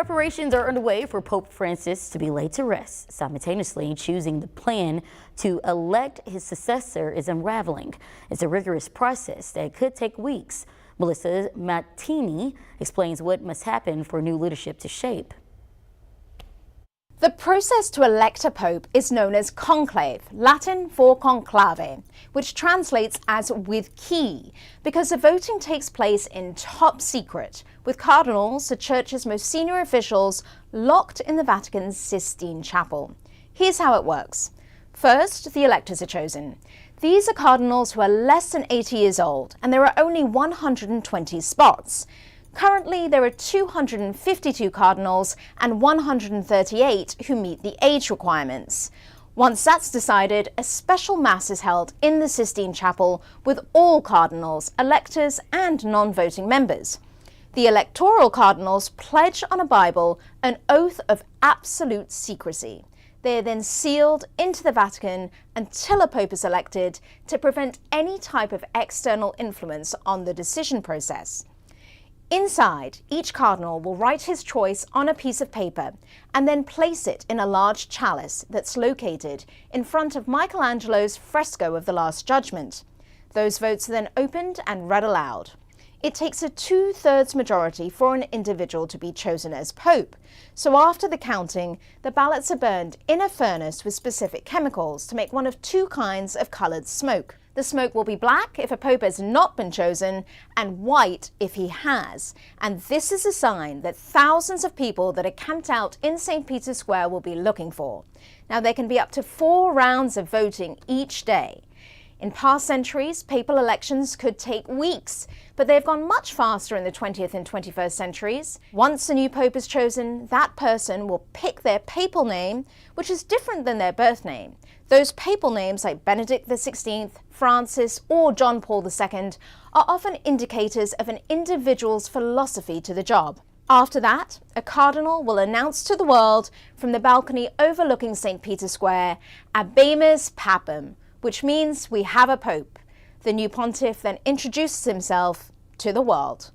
Preparations are underway for Pope Francis to be laid to rest. Simultaneously, choosing the plan to elect his successor is unraveling. It's a rigorous process that could take weeks. Melissa Mattini explains what must happen for new leadership to shape. The process to elect a pope is known as conclave, Latin for conclave, which translates as with key, because the voting takes place in top secret, with cardinals, the church's most senior officials, locked in the Vatican's Sistine Chapel. Here's how it works. First, the electors are chosen. These are cardinals who are less than 80 years old, and there are only 120 spots. Currently, there are 252 cardinals and 138 who meet the age requirements. Once that's decided, a special mass is held in the Sistine Chapel with all cardinals, electors and non-voting members. The electoral cardinals pledge on a Bible an oath of absolute secrecy. They are then sealed into the Vatican until a pope is elected to prevent any type of external influence on the decision process. Inside, each cardinal will write his choice on a piece of paper and then place it in a large chalice that's located in front of Michelangelo's fresco of the Last Judgment. Those votes are then opened and read aloud. It takes a 2/3 majority for an individual to be chosen as pope. So after the counting, the ballots are burned in a furnace with specific chemicals to make one of two kinds of coloured smoke. The smoke will be black if a pope has not been chosen and white if he has. And this is a sign that thousands of people that are camped out in St. Peter's Square will be looking for. Now, there can be up to 4 rounds of voting each day. In past centuries, papal elections could take weeks, but they've gone much faster in the 20th and 21st centuries. Once a new pope is chosen, that person will pick their papal name, which is different than their birth name. Those papal names like Benedict XVI, Francis, or John Paul II are often indicators of an individual's philosophy to the job. After that, a cardinal will announce to the world from the balcony overlooking St. Peter's Square, "Habemus Papam," which means we have a pope. The new pontiff then introduces himself to the world.